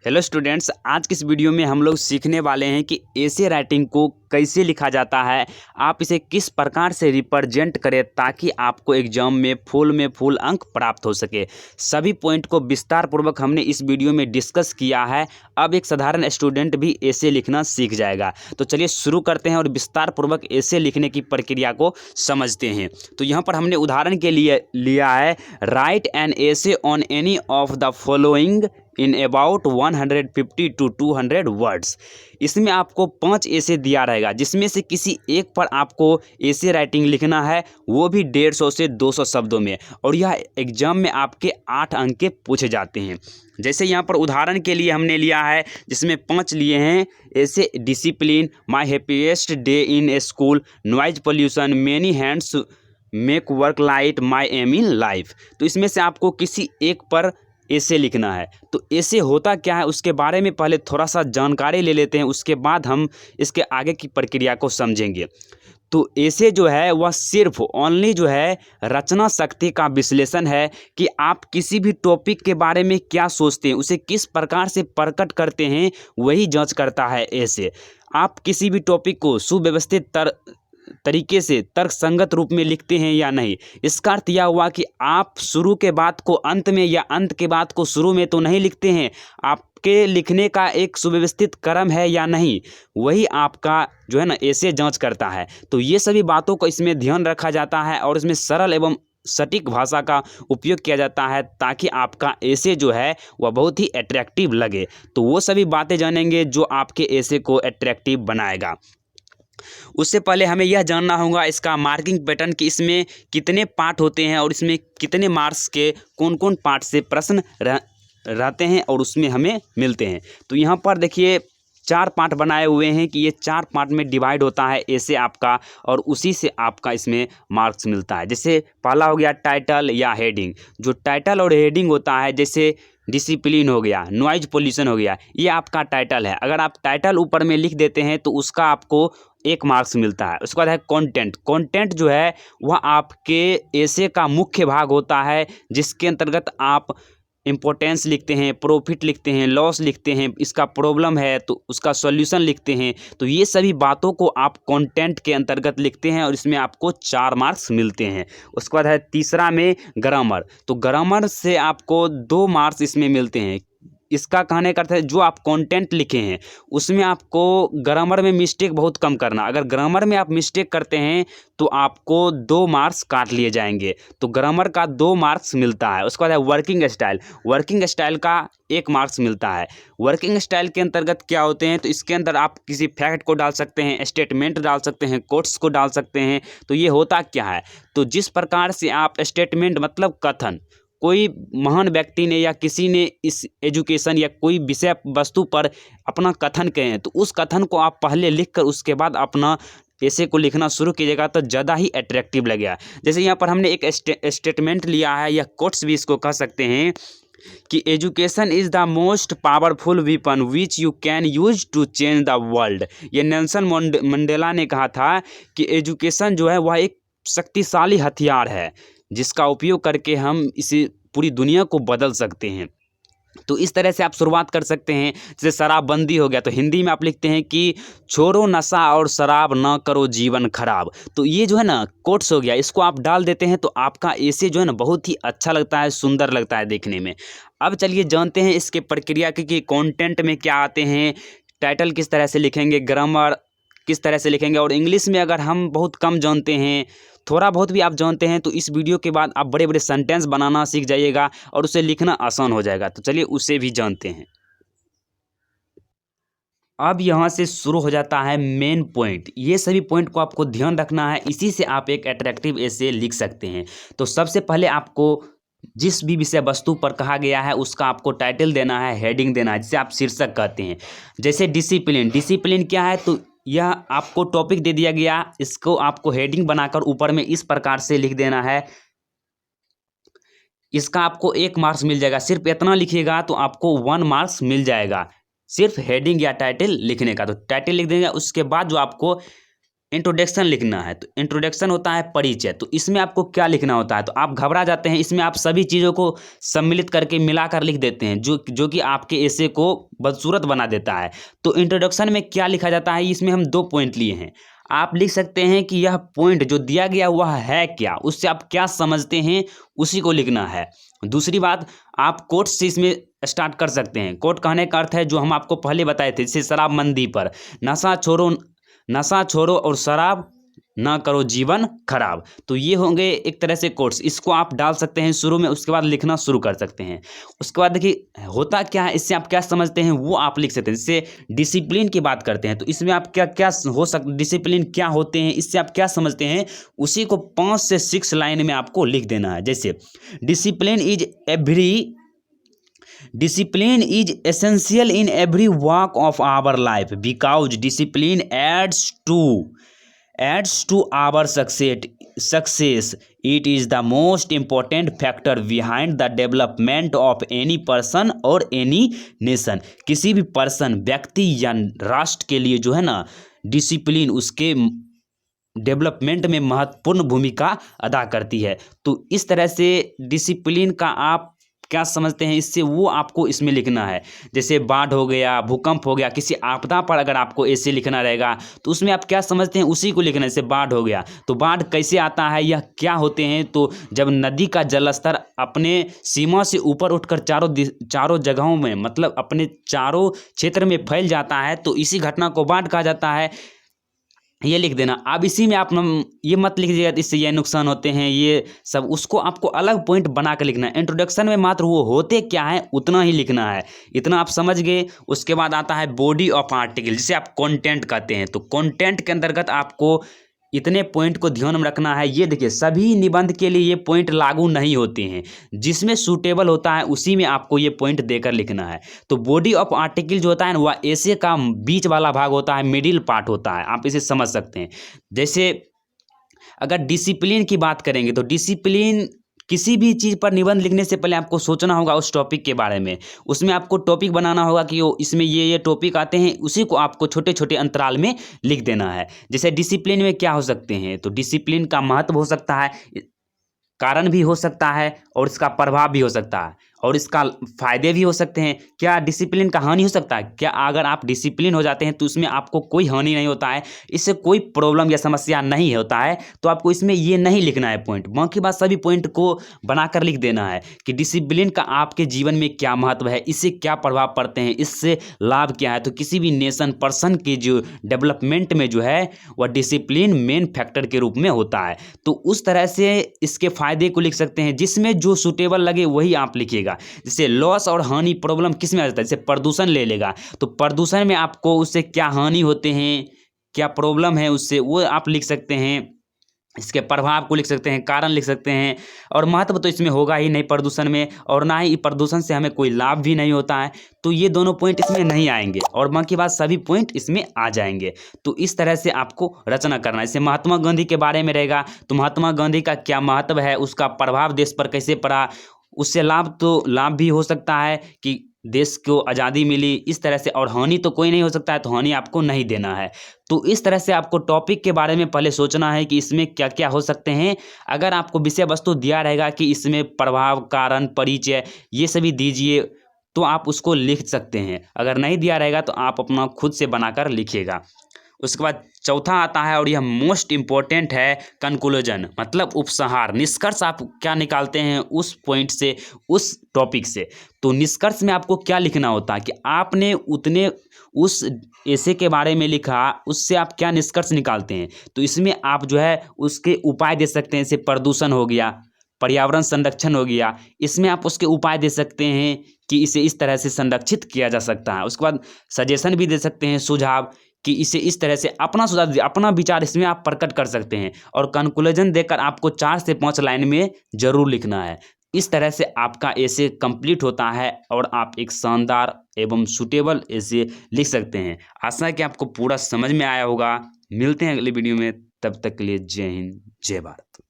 Hello students, आज की इस वीडियो में हम लोग सीखने वाले हैं कि ऐसे राइटिंग को कैसे लिखा जाता है। आप इसे किस प्रकार से रिप्रेजेंट करें ताकि आपको एग्जाम में फुल अंक प्राप्त हो सके। सभी पॉइंट को विस्तार पूर्वक हमने इस वीडियो में डिस्कस किया है। अब एक साधारण स्टूडेंट भी ऐसे लिखना सीख जाएगा। तो चलिए शुरू करते हैं और विस्तार पूर्वक ऐसे लिखने की प्रक्रिया को समझते हैं। तो यहाँ पर हमने उदाहरण के लिए लिया है, right an essay on any of the following in about 150 to 200 words. इसमें आपको 5 ऐसे दिया रहेगा, जिसमें से किसी एक पर आपको ऐसे राइटिंग लिखना है, वो भी 150 से 200 शब्दों में। और यह एग्जाम में आपके 8 अंक के पूछे जाते हैं। जैसे यहाँ पर उदाहरण के लिए हमने लिया है, जिसमें 5 लिए हैं ऐसे, discipline, my happiest day in a school, noise pollution, many hands make work light, my aim in life. तो इसमें से आपको किसी एक पर ऐसे लिखना है। तो ऐसे होता क्या है उसके बारे में पहले थोड़ा सा जानकारी ले लेते हैं, उसके बाद हम इसके आगे की प्रक्रिया को समझेंगे। तो ऐसे जो है वह सिर्फ ओनली जो है रचना शक्ति का विश्लेषण है कि आप किसी भी टॉपिक के बारे में क्या सोचते हैं, उसे किस प्रकार से प्रकट करते हैं, वही जांच करता है। ऐसे आप किसी भी टॉपिक को सुव्यवस्थित तरीके से तर्कसंगत रूप में लिखते हैं या नहीं। इसका अर्थ यह हुआ कि आप शुरू के बात को अंत में या अंत के बात को शुरू में तो नहीं लिखते हैं। आपके लिखने का एक सुव्यवस्थित क्रम है या नहीं, वही आपका जो है ना ऐसे जांच करता है। तो ये सभी बातों को इसमें ध्यान रखा जाता है और इसमें सरल एवं सटीक भाषा का उपयोग किया जाता है, ताकि आपका ऐसे जो है वह बहुत ही अट्रैक्टिव लगे। तो वो सभी बातें जानेंगे जो आपके ऐसे को अट्रैक्टिव बनाएगा। उससे पहले हमें यह जानना होगा इसका मार्किंग पैटर्न, कि इसमें कितने पार्ट होते हैं और इसमें कितने मार्क्स के कौन कौन पार्ट से प्रश्न रहते हैं और उसमें हमें मिलते हैं। तो यहाँ पर देखिए 4 पार्ट बनाए हुए हैं कि ये 4 पार्ट में डिवाइड होता है ऐसे आपका, और उसी से आपका इसमें मार्क्स मिलता है। जैसे पहला हो गया टाइटल या हेडिंग। जो टाइटल और हेडिंग होता है, जैसे डिसिप्लिन हो गया, नॉइज पोल्यूशन हो गया, ये आपका टाइटल है। अगर आप टाइटल ऊपर में लिख देते हैं तो उसका आपको 1 मार्क्स मिलता है। उसके बाद है कंटेंट। कंटेंट जो है वह आपके ऐसे का मुख्य भाग होता है, जिसके अंतर्गत आप इम्पोर्टेंस लिखते हैं, प्रॉफिट लिखते हैं, लॉस लिखते हैं, इसका प्रॉब्लम है तो उसका सॉल्यूशन लिखते हैं। तो ये सभी बातों को आप कंटेंट के अंतर्गत लिखते हैं और इसमें आपको 4 मार्क्स मिलते हैं। उसके बाद है तीसरा में ग्रामर। तो ग्रामर से आपको 2 मार्क्स इसमें मिलते हैं। इसका कहने का अर्थ है, जो आप कंटेंट लिखे हैं उसमें आपको ग्रामर में मिस्टेक बहुत कम करना। अगर ग्रामर में आप मिस्टेक करते हैं तो आपको 2 मार्क्स काट लिए जाएंगे। तो ग्रामर का 2 मार्क्स मिलता है। उसके बाद है वर्किंग स्टाइल। वर्किंग स्टाइल का 1 मार्क्स मिलता है। वर्किंग स्टाइल के अंतर्गत क्या होते हैं, तो इसके अंदर आप किसी फैक्ट को डाल सकते हैं, स्टेटमेंट डाल सकते हैं, कोट्स को डाल सकते हैं। तो ये होता क्या है, तो जिस प्रकार से आप स्टेटमेंट मतलब कथन, कोई महान व्यक्ति ने या किसी ने इस एजुकेशन या कोई विषय वस्तु पर अपना कथन कहें, तो उस कथन को आप पहले लिखकर उसके बाद अपना ऐसे को लिखना शुरू कीजिएगा तो ज़्यादा ही अट्रैक्टिव लगेगा। जैसे यहाँ पर हमने एक स्टेटमेंट लिया है, या कोट्स भी इसको कह सकते हैं, कि education is the most powerful weapon which you can use to change the world. ये नेल्सन मंडेला ने कहा था कि एजुकेशन जो है वह एक शक्तिशाली हथियार है, जिसका उपयोग करके हम इसे पूरी दुनिया को बदल सकते हैं। तो इस तरह से आप शुरुआत कर सकते हैं। जैसे शराबबंदी हो गया, तो हिंदी में आप लिखते हैं कि छोड़ो नशा और शराब, ना करो जीवन खराब। तो ये जो है ना कोट्स हो गया, इसको आप डाल देते हैं तो आपका ऐसे जो है ना बहुत ही अच्छा लगता है, सुंदर लगता है देखने में। अब चलिए जानते हैं इसके प्रक्रिया की कि कंटेंट में क्या आते हैं, टाइटल किस तरह से लिखेंगे, ग्रामर किस तरह से लिखेंगे। और इंग्लिश में अगर हम बहुत कम जानते हैं, थोड़ा बहुत भी आप जानते हैं, तो इस वीडियो के बाद आप बड़े बड़े सेंटेंस बनाना सीख जाइएगा और उसे लिखना आसान हो जाएगा। तो चलिए उसे भी जानते हैं। अब यहाँ से शुरू हो जाता है मेन पॉइंट। ये सभी पॉइंट को आपको ध्यान रखना है, इसी से आप एक अट्रैक्टिव ऐसे लिख सकते हैं। तो सबसे पहले आपको जिस भी विषय वस्तु पर कहा गया है उसका आपको टाइटल देना है, हेडिंग देना है, जिसे आप शीर्षक कहते हैं। जैसे डिसिप्लिन। डिसिप्लिन क्या है, तो यह आपको टॉपिक दे दिया गया, इसको आपको हेडिंग बनाकर ऊपर में इस प्रकार से लिख देना है। इसका आपको 1 मार्क्स मिल जाएगा। सिर्फ इतना लिखिएगा तो आपको 1 मार्क्स मिल जाएगा, सिर्फ हेडिंग या टाइटल लिखने का। तो टाइटल लिख देंगे, उसके बाद जो आपको इंट्रोडक्शन लिखना है। तो इंट्रोडक्शन होता है परिचय। तो इसमें आपको क्या लिखना होता है, तो आप घबरा जाते हैं, इसमें आप सभी चीज़ों को सम्मिलित करके मिलाकर लिख देते हैं, जो कि आपके एसे को बदसूरत बना देता है। तो इंट्रोडक्शन में क्या लिखा जाता है, इसमें हम 2 पॉइंट लिए हैं। आप लिख सकते हैं कि यह पॉइंट जो दिया गया वह है क्या, उससे आप क्या समझते हैं उसी को लिखना है। दूसरी बात, आप कोट से इसमें स्टार्ट कर सकते हैं। कोट कहने का अर्थ है जो हम आपको पहले बताए थे, जैसे शराबबंदी पर, नशा छोड़ो और शराब ना करो जीवन खराब। तो ये होंगे एक तरह से कोट्स, इसको आप डाल सकते हैं शुरू में, उसके बाद लिखना शुरू कर सकते हैं। उसके बाद देखिए होता क्या है, इससे आप क्या समझते हैं वो आप लिख सकते हैं। जैसे डिसिप्लिन की बात करते हैं, तो इसमें आप क्या क्या हो सकता, डिसिप्लिन क्या होते हैं, इससे आप क्या समझते हैं, उसी को 5 से 6 लाइन में आपको लिख देना है। जैसे Discipline is essential in every walk of our life because discipline adds to our success. It is the most important factor behind the development of any person or any nation. किसी भी person, व्यक्ति या राष्ट्र के लिए जो है ना, डिसिप्लिन उसके डेवलपमेंट में महत्वपूर्ण भूमिका अदा करती है। तो इस तरह से डिसिप्लिन का आप क्या समझते हैं, इससे वो आपको इसमें लिखना है। जैसे बाढ़ हो गया, भूकंप हो गया, किसी आपदा पर अगर आपको ऐसे लिखना रहेगा तो उसमें आप क्या समझते हैं उसी को लिखना है। जैसे बाढ़ हो गया तो बाढ़ कैसे आता है, यह क्या होते हैं, तो जब नदी का जलस्तर अपने सीमा से ऊपर उठकर चारों जगहों में, मतलब अपने चारों क्षेत्र में फैल जाता है, तो इसी घटना को बाढ़ कहा जाता है। ये लिख देना। अब इसी में आप ये मत लिख दीजिएगा इससे ये नुकसान होते हैं, ये सब उसको आपको अलग पॉइंट बना कर लिखना है। इंट्रोडक्शन में मात्र वो होते क्या है उतना ही लिखना है, इतना आप समझ गए। उसके बाद आता है बॉडी ऑफ आर्टिकल, जिसे आप कंटेंट कहते हैं। तो कंटेंट के अंतर्गत आपको इतने पॉइंट को ध्यान में रखना है। ये देखिए सभी निबंध के लिए ये पॉइंट लागू नहीं होते हैं, जिसमें सूटेबल होता है उसी में आपको ये पॉइंट देकर लिखना है। तो बॉडी ऑफ आर्टिकल जो होता है ना, वह एसे का बीच वाला भाग होता है, मिडिल पार्ट होता है, आप इसे समझ सकते हैं। जैसे अगर डिसिप्लिन की बात करेंगे तो डिसिप्लिन, किसी भी चीज़ पर निबंध लिखने से पहले आपको सोचना होगा उस टॉपिक के बारे में। उसमें आपको टॉपिक बनाना होगा कि इसमें ये टॉपिक आते हैं, उसी को आपको छोटे छोटे अंतराल में लिख देना है। जैसे डिसिप्लिन में क्या हो सकते हैं, तो डिसिप्लिन का महत्व हो सकता है, कारण भी हो सकता है, और इसका प्रभाव भी हो सकता है, और इसका फायदे भी हो सकते हैं। क्या डिसिप्लिन का हानि हो सकता है? क्या अगर आप डिसिप्लिन हो जाते हैं तो उसमें आपको कोई हानि नहीं होता है, इससे कोई प्रॉब्लम या समस्या नहीं होता है, तो आपको इसमें ये नहीं लिखना है पॉइंट। बाकी बात सभी पॉइंट को बनाकर लिख देना है कि डिसिप्लिन का आपके जीवन में क्या महत्व है, इससे क्या प्रभाव पड़ते हैं, इससे लाभ क्या है। तो किसी भी नेशन पर्सन के जो डेवलपमेंट में जो है वह डिसिप्लिन मेन फैक्टर के रूप में होता है। तो उस तरह से इसके फायदे को लिख सकते हैं, जिसमें जो सूटेबल लगे वही आप लिखिएगा। जैसे लॉस और हानि, प्रॉब्लम किस में आ जाता है, जैसे प्रदूषण ले लेगा तो प्रदूषण में आपको उससे क्या हानि होते हैं, क्या प्रॉब्लम है उससे, वो आप लिख सकते हैं। इसके प्रभाव को लिख सकते हैं, कारण लिख सकते हैं, और महत्व तो इसमें होगा ही नहीं प्रदूषण में, और ना ही प्रदूषण से हमें कोई लाभ भी नहीं होता है, तो ये दोनों पॉइंट इसमें नहीं आएंगे, और बाकी बात सभी पॉइंट इसमें आ जाएंगे। तो इस तरह से आपको रचना करना है। जैसे महात्मा गांधी के बारे में रहेगा तो महात्मा गांधी का क्या महत्व है, उसका प्रभाव देश पर कैसे पड़ा, उससे लाभ भी हो सकता है कि देश को आज़ादी मिली, इस तरह से, और हानि तो कोई नहीं हो सकता है, तो हानि आपको नहीं देना है। तो इस तरह से आपको टॉपिक के बारे में पहले सोचना है कि इसमें क्या क्या हो सकते हैं। अगर आपको विषय वस्तु दिया रहेगा कि इसमें प्रभाव, कारण, परिचय ये सभी दीजिए, तो आप उसको लिख सकते हैं। अगर नहीं दिया रहेगा तो आप अपना खुद से बनाकर लिखिएगा। उसके बाद चौथा आता है, और यह मोस्ट इम्पोर्टेंट है, कंक्लूजन, मतलब उपसंहार, निष्कर्ष आप क्या निकालते हैं उस पॉइंट से, उस टॉपिक से। तो निष्कर्ष में आपको क्या लिखना होता है कि आपने उस ऐसे के बारे में लिखा, उससे आप क्या निष्कर्ष निकालते हैं। तो इसमें आप जो है उसके उपाय दे सकते हैं, जैसे प्रदूषण हो गया, पर्यावरण संरक्षण हो गया, इसमें आप उसके उपाय दे सकते हैं कि इसे इस तरह से संरक्षित किया जा सकता है। उसके बाद सजेशन भी दे सकते हैं, सुझाव, कि इसे इस तरह से अपना सुझाव, अपना विचार इसमें आप प्रकट कर सकते हैं। और कंक्लूजन देकर आपको 4 से 5 लाइन में जरूर लिखना है। इस तरह से आपका एसे कंप्लीट होता है और आप एक शानदार एवं सूटेबल एसे लिख सकते हैं। आशा है कि आपको पूरा समझ में आया होगा। मिलते हैं अगले वीडियो में, तब तक के लिए जय हिंद, जय भारत।